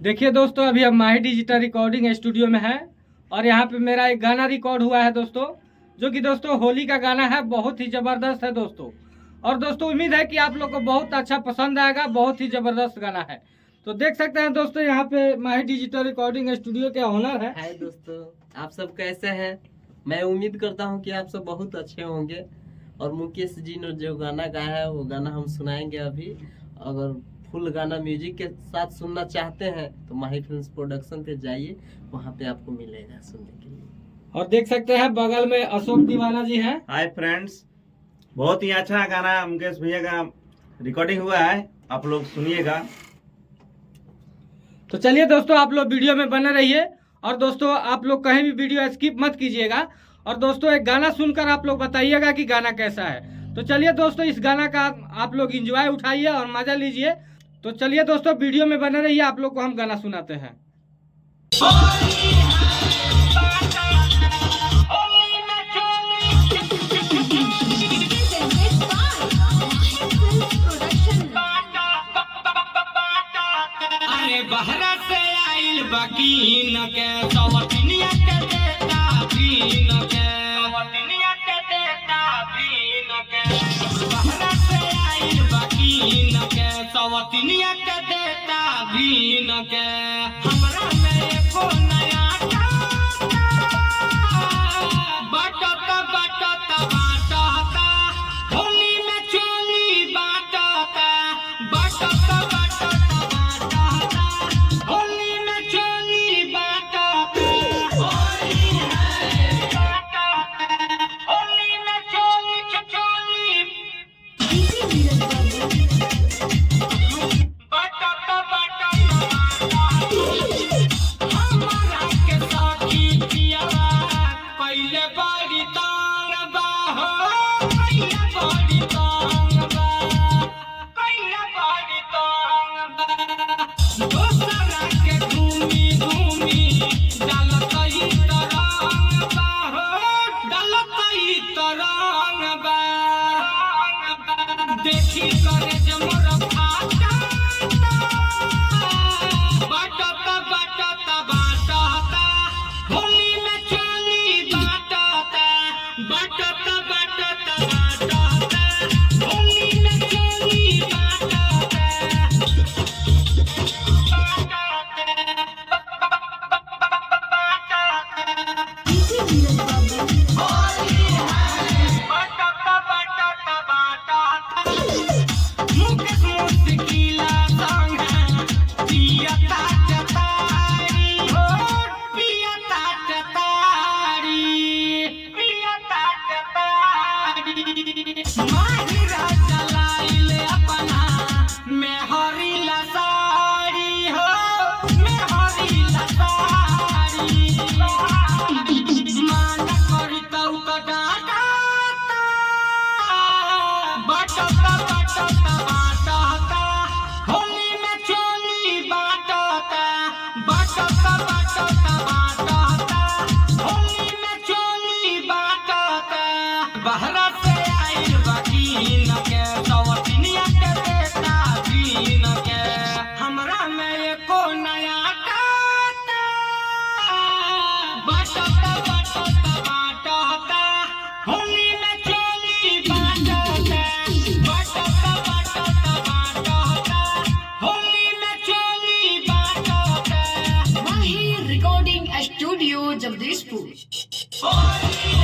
देखिए दोस्तों, अभी हम माही डिजिटल रिकॉर्डिंग स्टूडियो में हैं और यहाँ पे मेरा एक गाना रिकॉर्ड हुआ है दोस्तों, जो कि दोस्तों होली का गाना है। बहुत ही ज़बरदस्त है दोस्तों। और दोस्तों उम्मीद है कि आप लोग को बहुत अच्छा पसंद आएगा। बहुत ही ज़बरदस्त गाना है। तो देख सकते हैं दोस्तों, यहाँ पे माही डिजिटल रिकॉर्डिंग स्टूडियो के ओनर है। हाय दोस्तों, आप सब कैसे हैं? मैं उम्मीद करता हूँ कि आप सब बहुत अच्छे होंगे। और मुकेश जी ने जो गाना गाया है वो गाना हम सुनाएंगे अभी। अगर फुल गाना म्यूजिक के साथ सुनना चाहते हैं तो माही फिल्म्स प्रोडक्शन पे जाइए, वहाँ पे आपको मिलेगा सुनने के लिए। और देख सकते हैं बगल में अशोक दीवाना जी हैं। हाय फ्रेंड्स, बहुत ही अच्छा गाना मुकेश भैया का रिकॉर्डिंग हुआ है, आप लोग सुनिएगा। तो चलिए दोस्तों, आप लोग वीडियो में बने रहिए। और दोस्तों आप लोग कहीं भी वीडियो स्किप मत कीजिएगा। और दोस्तों एक गाना सुनकर आप लोग बताइएगा कि गाना कैसा है। तो चलिए दोस्तों, इस गाना का आप लोग एंजॉय उठाइए और मजा लीजिए। तो चलिए दोस्तों, वीडियो में बने रहिए, आप लोग को हम गाना सुनाते हैं। अरे बहरा से आइल बाकी न के सवतिनिया के देता भी न के सवतिनिया के देता भी न के बहरा से आइल बाकी न के सवतिनिया के देता भी न के हमरा में एको नया बाटता बाटता बाटता होली में चोली बाटता बाटता बाटता होली में चोली बाटता होली है बाटता होली में चोली चोली बाटता बाटता हमारा के साथी पिया पहले बड़ी तांग बा हो पहले बड़ी तांग बा पहले बड़ी तांग बा दोसरा के घूमी घूमी डालत ही तरंग बा हो डालत ही तरंग बा देखी करे जमर फाटा बाटता बाटता बाटता होली में चोली बाटता बाटता बाटता बाटता होली में चोली बाटता बाटता बाटता बाटता मुकेश मुस्किला संग पियता चतारी हो पियता चतारी पियता चतारी माहिरा चलाइल अपना मेहरीला साड़ी हो मेहरीला साड़ी मान करी तौ कटाटा बाटता बाटता बाटता होली में चोली बाटता बाटता बाटता बाटता होली में चोली बाटता बहरा से आइल बाकी न के सवतिनिया के देता भी न के हमरा में एको नया टाटा बाटता बाटता बाटता होली में चोली बाटता बाटता बाटता बाटता होली में चोली बाटता माही रिकॉर्डिंग स्टूडियो जगदीशपुर। होली